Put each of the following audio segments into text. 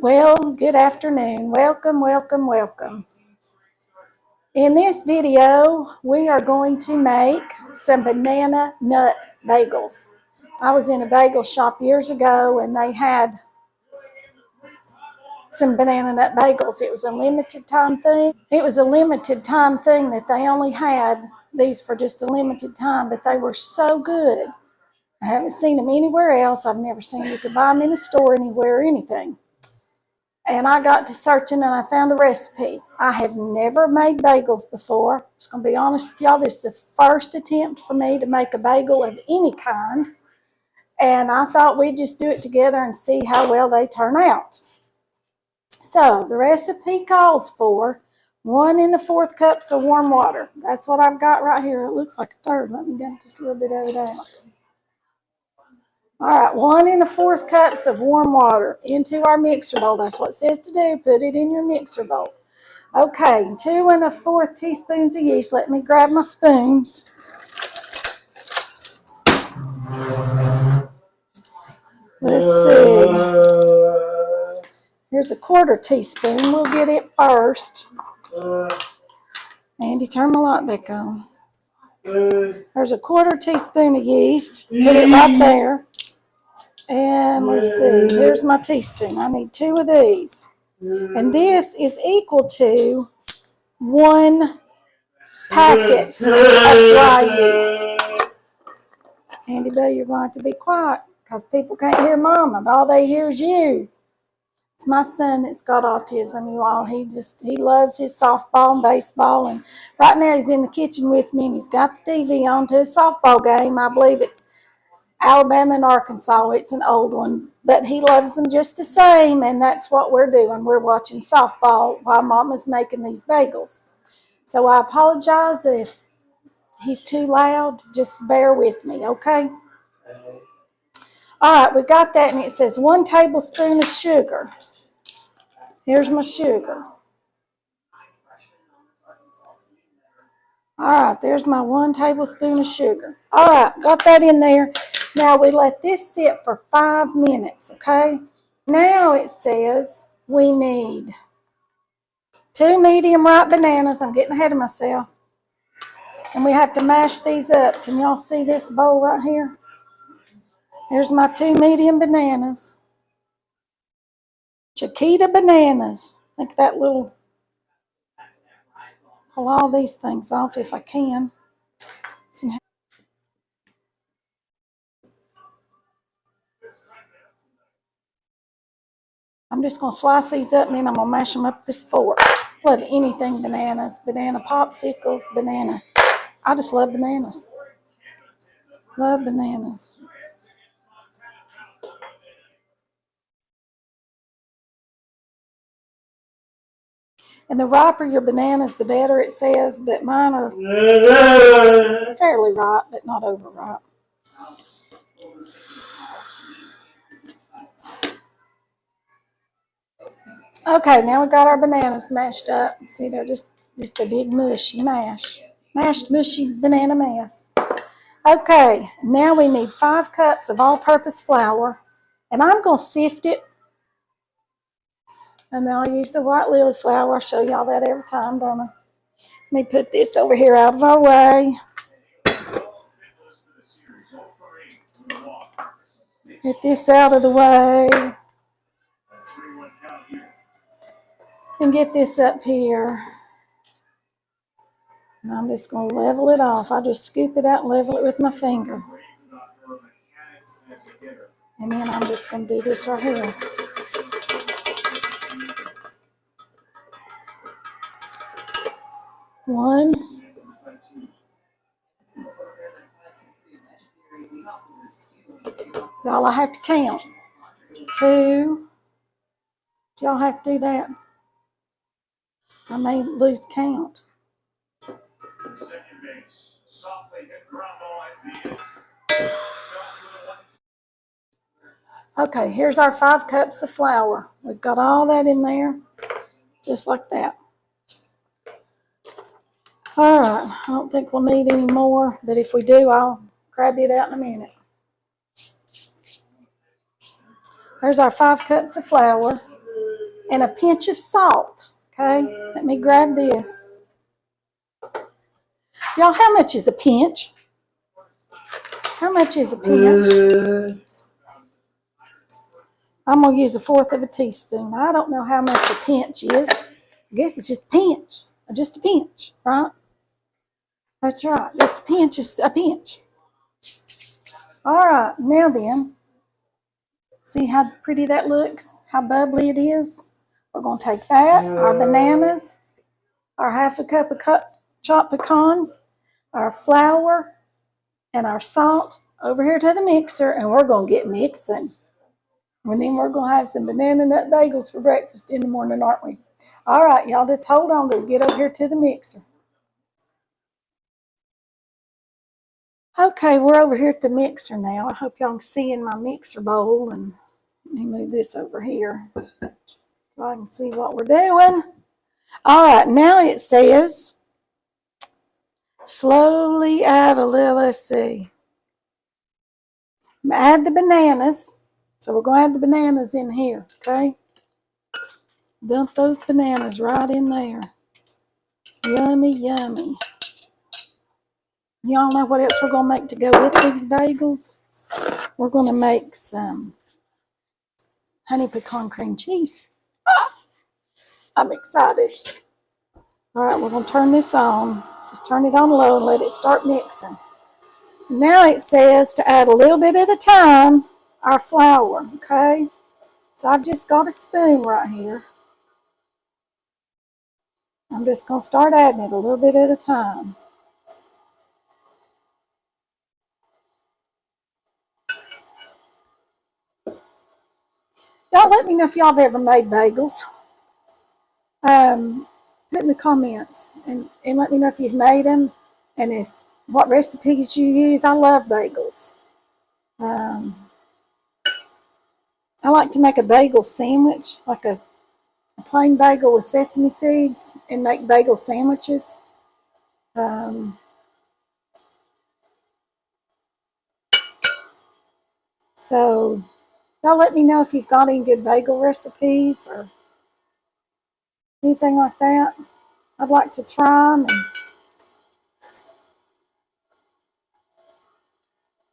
Well, good afternoon. Welcome, welcome, welcome. In this video, we are going to make some banana nut bagels. I was in a bagel shop years ago and they had some banana nut bagels. It was a limited time thing. That they only had these for just a limited time, but they were so good. I haven't seen them anywhere else. I've never seen you could buy them in a store anywhere or anything. And I got to searching and I found a recipe. I have never made bagels before. I'm just going to be honest with y'all. This is the first attempt for me to make a bagel of any kind. And I thought we'd just do it together and see how well they turn out. So the recipe calls for 1 1/4 cups of warm water. That's what I've got right here. It looks like a third. Let me get just a little bit of it out. All right, 1 1/4 cups of warm water into our mixer bowl. That's what it says to do. Put it in your mixer bowl. Okay, 2 1/4 teaspoons of yeast. Let me grab my spoons. Let's see. Here's a 1/4 teaspoon. We'll get it first. Andy, turn my light back on. There's a 1/4 teaspoon of yeast. Put it right there. And let's see. Here's my teaspoon. I need 2 of these. And this is equal to 1 packet of dry yeast. Andy Boo, you're going to be quiet because people can't hear Mama. All they hear is you. It's my son that's got autism, you all. He loves his softball and baseball. And right now he's in the kitchen with me and he's got the TV on to a softball game. I believe it's Alabama and Arkansas. It's an old one. But he loves them just the same, and that's what we're doing. We're watching softball while Mama's making these bagels. So I apologize if he's too loud. Just bear with me, okay? All right, we got that, and it says 1 tablespoon of sugar. Here's my sugar. All right, there's my 1 tablespoon of sugar. All right, got that in there. Now we let this sit for 5 minutes, okay? Now it says we need 2 medium ripe bananas. I'm getting ahead of myself. And we have to mash these up. Can y'all see this bowl right here? Here's my 2 medium bananas. Chiquita bananas. Think that little, pull all these things off if I can. I'm just going to slice these up and then I'm going to mash them up with this fork. Love anything bananas, banana popsicles, banana. I just love bananas. Love bananas. And the riper your bananas, the better, it says, but mine are fairly ripe, but not overripe. Okay, now we got our bananas mashed up. See, they're just a big mushy mash. Mashed mushy banana mass. Okay, now we need 5 cups of all-purpose flour, and I'm going to sift it. And then I'll use the white lily flour. I show y'all that every time, don't I? Let me put this over here out of our way. Get this out of the way. And get this up here. And I'm just going to level it off. I just scoop it out and level it with my finger. And then I'm just going to do this right here. One. Y'all, I have to count. 2. Y'all have to do that. I may lose count. Okay, here's our 5 cups of flour. We've got all that in there, just like that. All right, I don't think we'll need any more, but if we do, I'll grab it out in a minute. There's our 5 cups of flour. and a pinch of salt. Okay, let me grab this. Y'all, how much is a pinch? How much is a pinch? I'm going to use 1/4 of a teaspoon. I don't know how much a pinch is. I guess it's just a pinch. Just a pinch, right? That's right. Just a pinch is a pinch. All right, now then, see how pretty that looks? How bubbly it is? We're going to take that, our bananas, our 1/2 cup of chopped pecans, our flour, and our salt over here to the mixer, and we're going to get mixing. And then we're going to have some banana nut bagels for breakfast in the morning, aren't we? All right, y'all, just hold on to get over here to the mixer. Okay, we're over here at the mixer now. I hope y'all can see in my mixer bowl, and let me move this over here so I can see what we're doing. All right, now it says slowly add a little, let's see. Add the bananas. So we're going to add the bananas in here, okay? Dump those bananas right in there. Yummy, yummy. Y'all know what else we're going to make to go with these bagels? We're going to make some honey pecan cream cheese. I'm excited. All right, we're going to turn this on. Just turn it on low and let it start mixing. Now it says to add a little bit at a time our flour, okay? So I've just got a spoon right here. I'm just going to start adding it a little bit at a time. Y'all let me know if y'all have ever made bagels. Put in the comments and let me know if you've made them and if what recipes you use. I love bagels. I like to make a bagel sandwich, like a plain bagel with sesame seeds, and make bagel sandwiches. So y'all let me know if you've got any good bagel recipes or anything like that. I'd like to try them.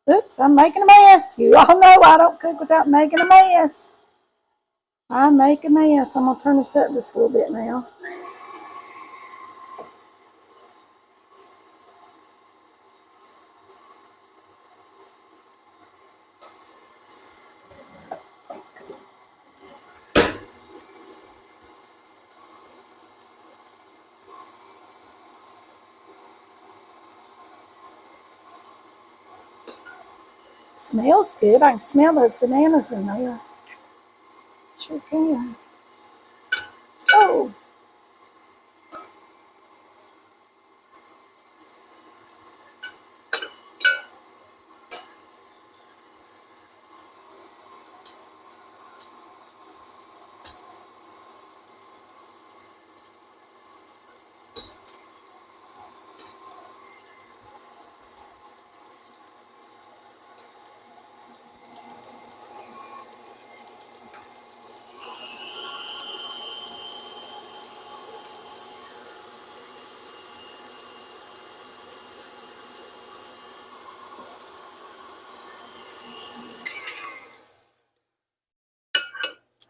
Oops, I'm making a mess. You all know I don't cook without making a mess. I make a mess. I'm going to turn this up just a little bit now. Smells good. I can smell those bananas in there. Sure can. Oh.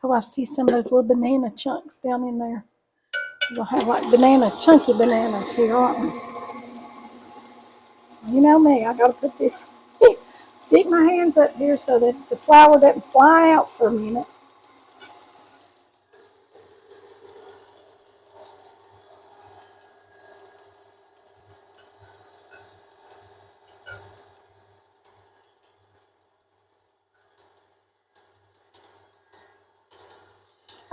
Oh, I see some of those little banana chunks down in there. We'll have like chunky bananas here, aren't we? You know me, I gotta put this, stick my hands up here so that the flour doesn't fly out for a minute.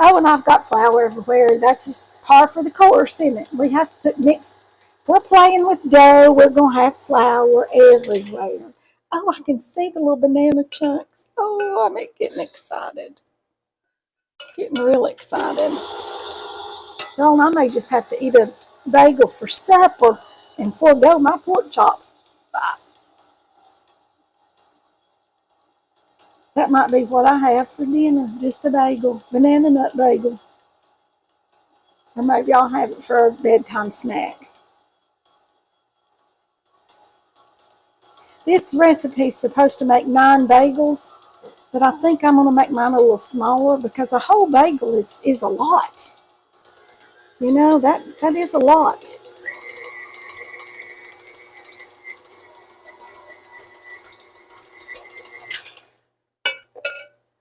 Oh, and I've got flour everywhere. That's just par for the course, isn't it? We have to mix. If we're playing with dough, we're going to have flour everywhere. Oh, I can see the little banana chunks. Oh, I'm getting excited. Getting real excited. Well, I may just have to eat a bagel for supper and forego my pork chop. That might be what I have for dinner. Just a bagel. Banana nut bagel. Or maybe y'all have it for a bedtime snack. This recipe is supposed to make 9 bagels, but I think I'm going to make mine a little smaller because a whole bagel is a lot. You know, that is a lot.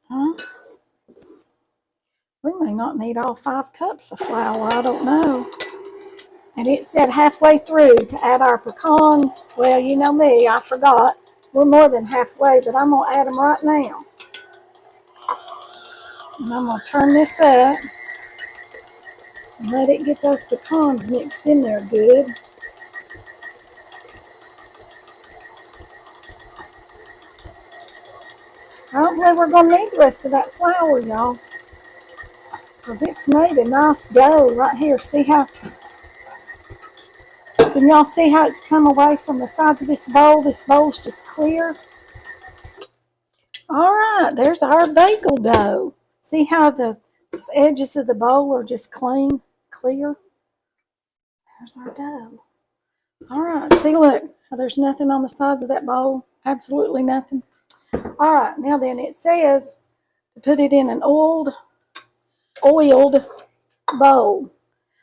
Huh? We may not need all 5 cups of flour, I don't know. And it said halfway through to add our pecans. Well, you know me, I forgot. We're more than halfway, but I'm going to add them right now. And I'm going to turn this up and let it get those pecans mixed in there good. I don't believe we're going to need the rest of that flour, y'all, because it's made a nice dough right here. See how, can y'all see how it's come away from the sides of this bowl? This bowl's just clear. All right, there's our bagel dough. See how the edges of the bowl are just clean, clear? There's our dough. All right, see, look, there's nothing on the sides of that bowl. Absolutely nothing. All right, now then it says to put it in an oiled bowl.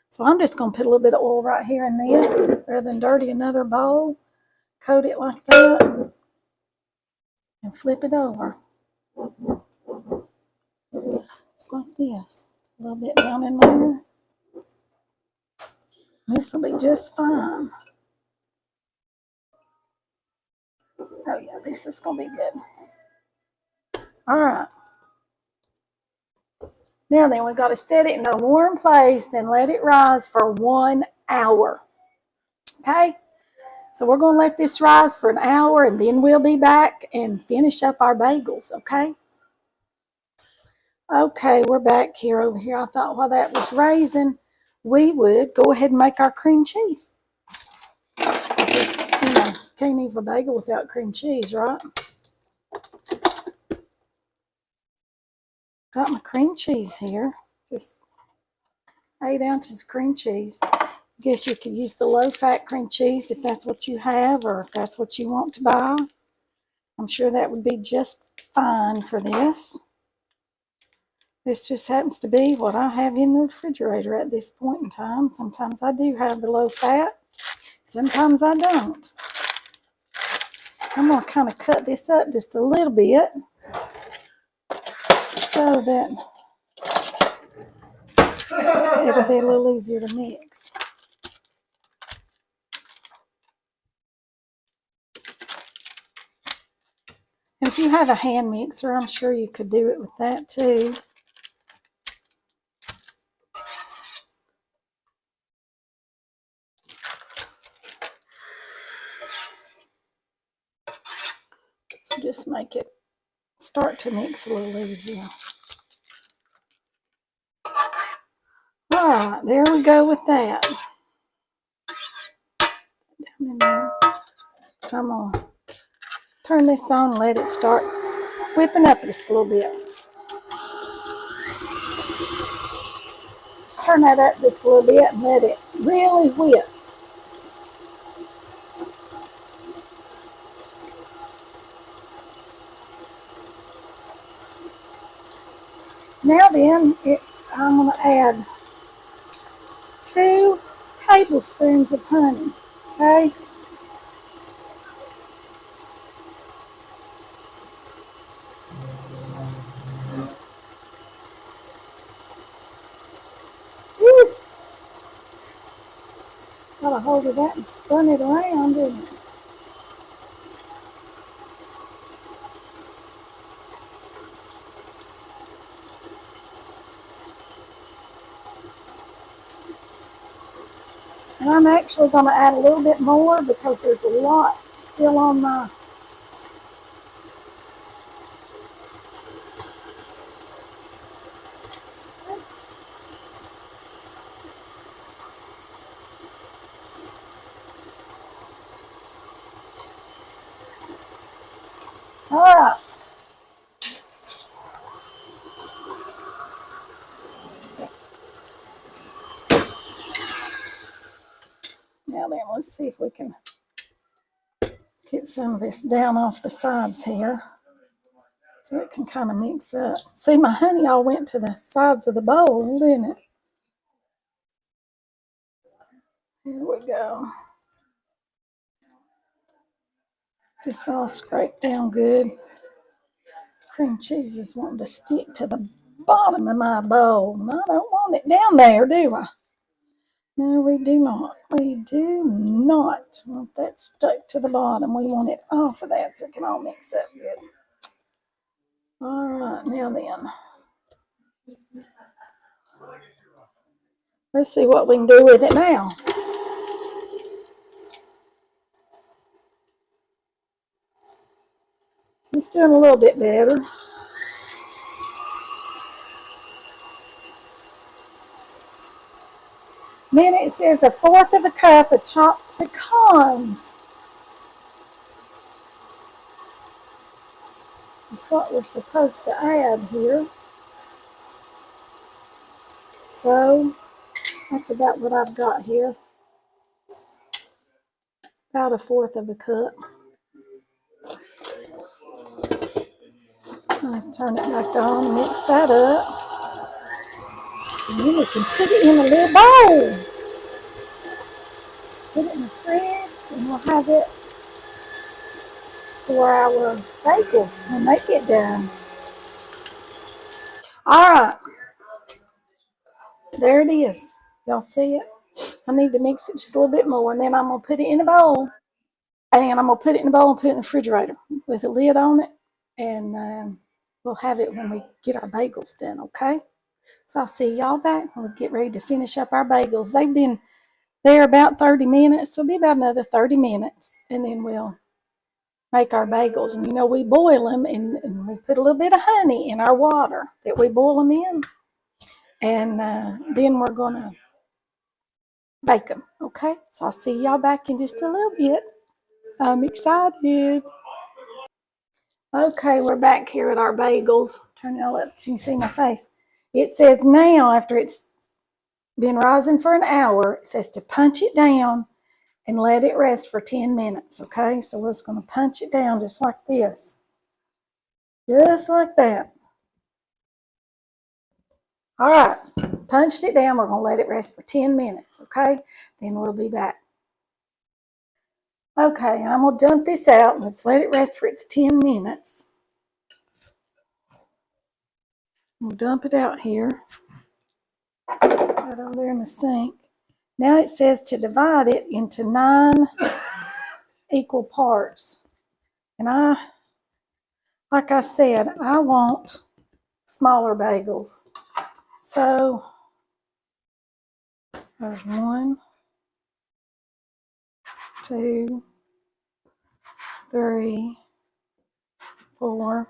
So I'm just going to put a little bit of oil right here in this rather than dirty another bowl. Coat it like that and flip it over. Just like this. A little bit down in there. This will be just fine. Oh yeah, this is going to be good. All right. Now then, we've got to set it in a warm place and let it rise for 1 hour. Okay? So we're going to let this rise for an hour and then we'll be back and finish up our bagels, okay? Okay, we're back here over here. I thought while that was raising, we would go ahead and make our cream cheese. You know, can't eat a bagel without cream cheese, right? Got my cream cheese here. Just 8 ounces of cream cheese. I guess you could use the low-fat cream cheese if that's what you have or if that's what you want to buy. I'm sure that would be just fine for this. This just happens to be what I have in the refrigerator at this point in time. Sometimes I do have the low-fat. Sometimes I don't. I'm going to kind of cut this up just a little bit so that it'll be a little easier to mix. And if you have a hand mixer, I'm sure you could do it with that too. So just make it start to mix a little easier. All right, there we go with that. Down in there. Come on. Turn this on and let it start whipping up just a little bit. Just turn that up just a little bit and let it really whip. Now then, I'm going to add 2 tablespoons of honey, okay? Woo! Got a hold of that and spun it around, didn't it? And I'm actually going to add a little bit more because there's a lot still on my all right. then, let's see if we can get some of this down off the sides here so it can kind of mix up. See, my honey all went to the sides of the bowl, didn't it? Here we go. This all scraped down good. Cream cheese is wanting to stick to the bottom of my bowl. And I don't want it down there, do I? No, we do not. We do not want that stuck to the bottom. We want it off of that so it can all mix up good. All right, now then. Let's see what we can do with it now. It's doing a little bit better. Then it says 1/4 of a cup of chopped pecans. That's what we're supposed to add here. So that's about what I've got here. About 1/4 of a cup. Let's turn it back on, mix that up. And then we can put it in a little bowl. Put it in the fridge and we'll have it for our bagels when they get done. All right. There it is. Y'all see it? I need to mix it just a little bit more, and then I'm going to put it in a bowl. And I'm going to put it in a bowl and put it in the refrigerator with a lid on it. And we'll have it when we get our bagels done, okay? So I'll see y'all back when we get ready to finish up our bagels. They've been there about 30 minutes, so it'll be about another 30 minutes. And then we'll make our bagels. And you know, we boil them and we put a little bit of honey in our water that we boil them in. And then we're going to bake them, okay? So I'll see y'all back in just a little bit. I'm excited. Okay, we're back here at our bagels. Turn it all up so you can see my face. It says now, after it's been rising for an hour, it says to punch it down and let it rest for 10 minutes, okay? So we're just going to punch it down just like this. Just like that. All right, punched it down. We're going to let it rest for 10 minutes, okay? Then we'll be back. Okay, I'm going to dump this out. Let's let it rest for its 10 minutes. We'll dump it out here. Right over there in the sink. Now it says to divide it into 9 equal parts. And like I said, I want smaller bagels. So there's 1, 2, 3, 4,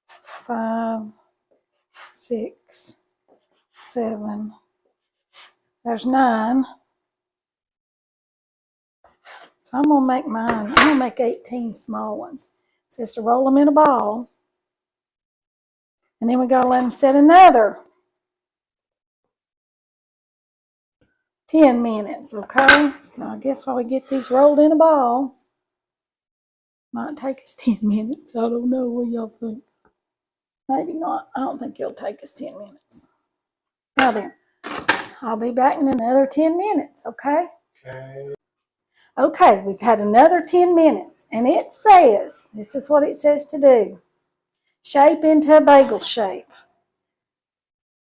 5, 6, 7. There's 9. So I'm gonna make mine. I'm gonna make 18 small ones. It says to roll them in a ball, and then we gotta let them set another 10 minutes. Okay. So I guess while we get these rolled in a ball, might take us 10 minutes. I don't know. What y'all think? Maybe not. I don't think it'll take us 10 minutes. Now then, I'll be back in another 10 minutes, okay? Okay, we've had another 10 minutes, and it says, this is what it says to do. Shape into a bagel shape.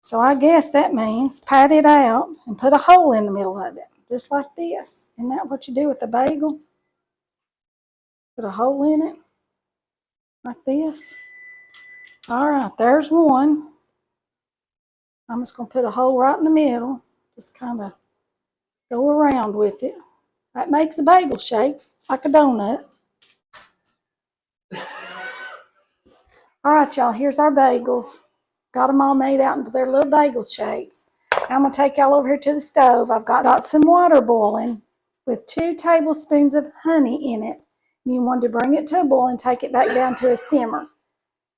So I guess that means pat it out and put a hole in the middle of it, just like this. Isn't that what you do with a bagel? Put a hole in it, like this. All right, there's one. I'm just going to put a hole right in the middle, just kind of go around with it. That makes a bagel shape, like a donut. All right, y'all, here's our bagels. Got them all made out into their little bagel shapes. Now I'm going to take y'all over here to the stove. I've got some water boiling with 2 tablespoons of honey in it. And you want to bring it to a boil and take it back down to a simmer.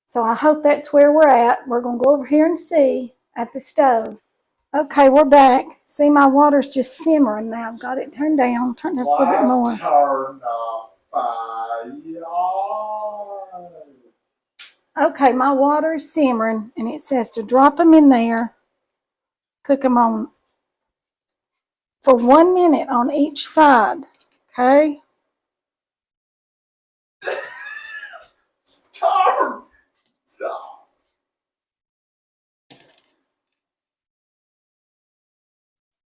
So I hope that's where we're at. We're going to go over here and see at the stove. Okay, we're back. See, my water's just simmering now. I've got it turned down. Turn this a little bit more. Turn the fire. Okay, my water is simmering, and it says to drop them in there, cook them on for 1 minute on each side. Okay? Turn.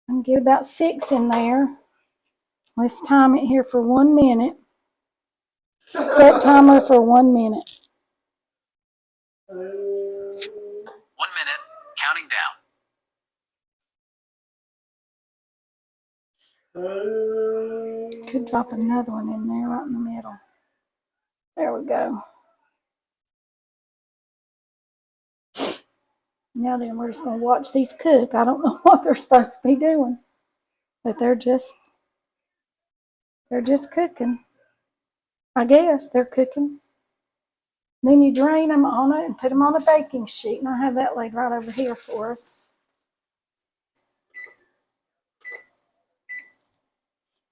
And get about 6 in there. Let's time it here for 1 minute. Set timer for 1 minute. 1 minute, counting down. Could drop another one in there right in the middle. There we go. Now then, we're just going to watch these cook. I don't know what they're supposed to be doing, but they're just cooking. I guess they're cooking. Then you drain them on it and put them on a baking sheet, and I have that laid right over here for us.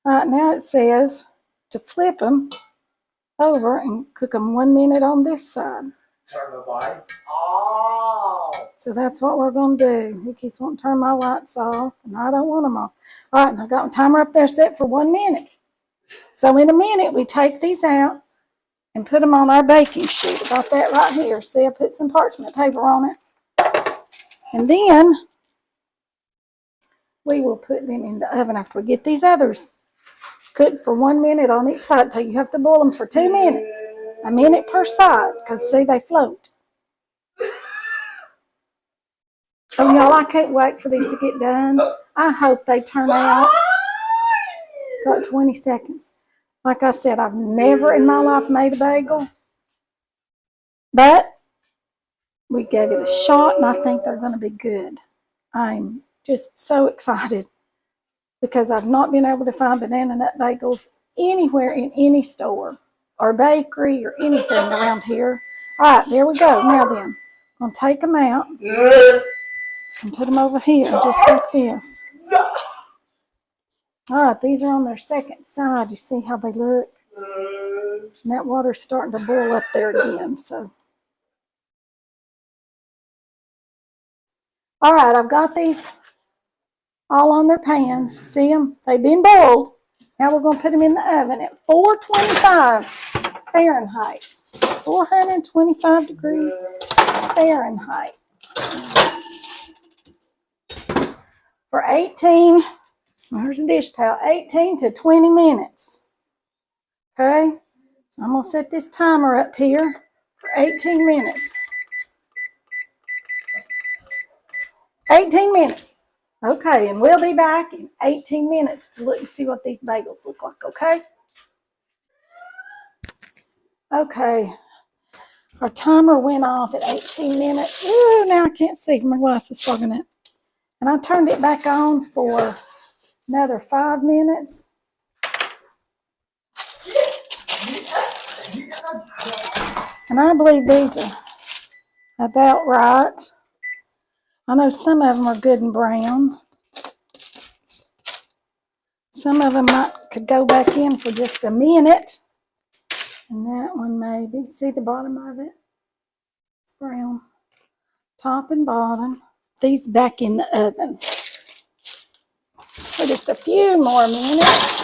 Right now it says to flip them over and cook them 1 minute on this side. Turn the lights off. So that's what we're going to do. He keeps wanting to turn my lights off, and I don't want them off. All right, and I got my timer up there set for 1 minute. So in a minute, we take these out and put them on our baking sheet. I got that right here. See, I put some parchment paper on it. And then we will put them in the oven after we get these others cooked for 1 minute on each side. Till you have to boil them for 2 minutes. A minute per side, because see, they float. Oh, y'all, I can't wait for these to get done. I hope they turn out. Got 20 seconds. Like I said, I've never in my life made a bagel. But we gave it a shot, and I think they're going to be good. I'm just so excited because I've not been able to find banana nut bagels anywhere in any store or bakery or anything around here. All right, there we go. Now then, I'm going to take them out and put them over here just like this. All right, these are on their second side. You see how they look? And that water's starting to boil up there again. So, all right, I've got these all on their pans. See them? They've been boiled. Now we're going to put them in the oven at 425 Fahrenheit. 425 degrees Fahrenheit. For 18, here's a dish towel, 18 to 20 minutes. Okay? So I'm going to set this timer up here for 18 minutes. 18 minutes. Okay, and we'll be back in 18 minutes to look and see what these bagels look like, okay? Okay, our timer went off at 18 minutes. Ooh, now I can't see. My glasses fogging it. And I turned it back on for another 5 minutes. And I believe these are about right. I know some of them are good and brown. Some of them could go back in for just a minute. And that one maybe. See the bottom of it? It's brown. Top and bottom. These back in the oven for just a few more minutes.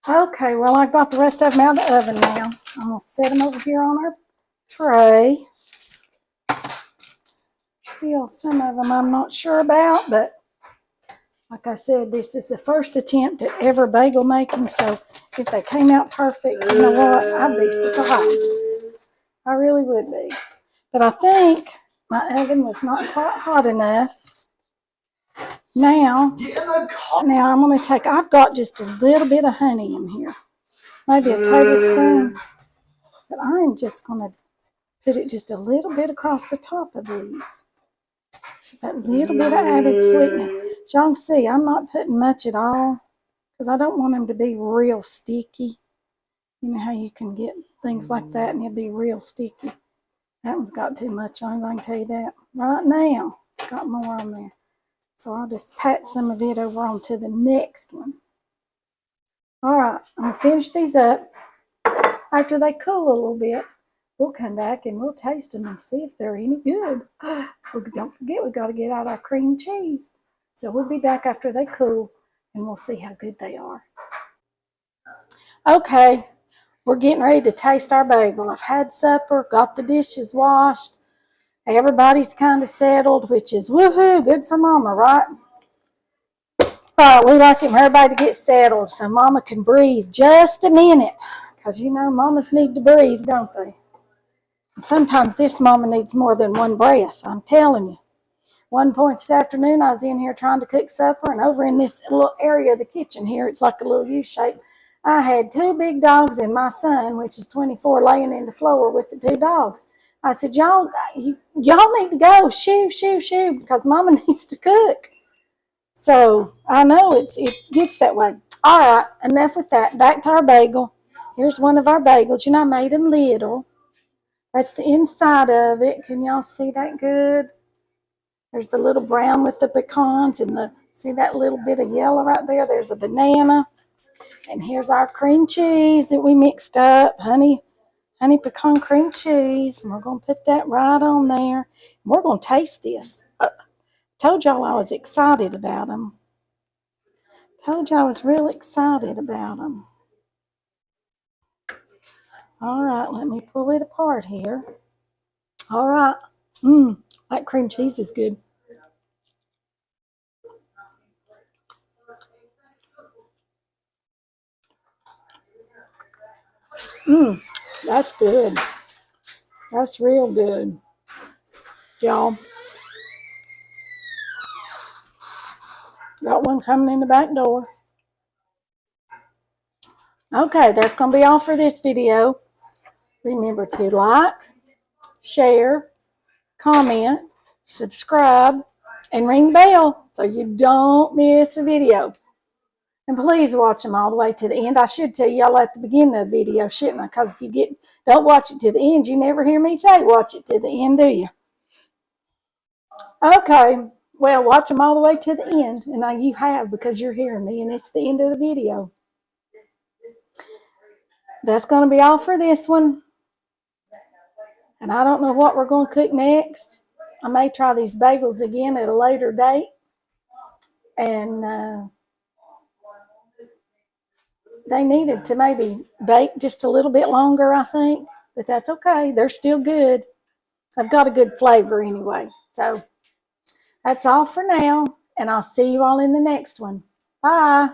Okay, well, I got the rest of them out of the oven now. I'm going to set them over here on our tray. Still, some of them I'm not sure about, but like I said, this is the first attempt at ever bagel making, so if they came out perfect, you know what, I'd be surprised. I really would be. But I think my oven was not quite hot enough. Now I'm going to take, I've got just a little bit of honey in here. Maybe a tablespoon. But I'm just going to put it just a little bit across the top of these. That little bit of added sweetness. As y'all can see, I'm not putting much at all because I don't want them to be real sticky. You know how you can get things like that and it'll be real sticky. That one's got too much on it, I can tell you that. Right now, it's got more on there. So I'll just pat some of it over onto the next one. All right, I'm going to finish these up. After they cool a little bit, we'll come back and we'll taste them and see if they're any good. Don't forget, we got to get out our cream cheese. So we'll be back after they cool and we'll see how good they are. Okay, we're getting ready to taste our bagel. I've had supper, got the dishes washed. Everybody's kind of settled, which is woohoo, good for Mama, right? Right, we like it for everybody to get settled so Mama can breathe just a minute. Because you know, mamas need to breathe, don't they? And sometimes this mama needs more than one breath, I'm telling you. One point this afternoon, I was in here trying to cook supper, and over in this little area of the kitchen here, it's like a little U-shape, I had two big dogs and my son, which is 24, laying in the floor with the two dogs. I said, y'all need to go, shoo, shoo, shoo, because Mama needs to cook. So I know it gets that way. All right, enough with that. Back to our bagel. Here's one of our bagels. You know, I made them little. That's the inside of it. Can y'all see that good? There's the little brown with the pecans and see that little bit of yellow right there? There's a banana. And here's our cream cheese that we mixed up. Honey pecan cream cheese. And we're going to put that right on there. And we're going to taste this. Told y'all I was excited about them. Told you I was real excited about them. All right, let me pull it apart here. All right. That cream cheese is good. That's good. That's real good. Y'all. Got one coming in the back door. Okay, that's going to be all for this video. Remember to like, share, comment, subscribe, and ring the bell so you don't miss a video. And please watch them all the way to the end. I should tell y'all at the beginning of the video, shouldn't I? Because if you don't watch it to the end, you never hear me say watch it to the end, do you? Okay, well, watch them all the way to the end. And now you have, because you're hearing me, and it's the end of the video. That's going to be all for this one. And I don't know what we're going to cook next. I may try these bagels again at a later date. And they needed to maybe bake just a little bit longer, I think. But that's okay. They're still good. I've got a good flavor anyway. So that's all for now. And I'll see you all in the next one. Bye.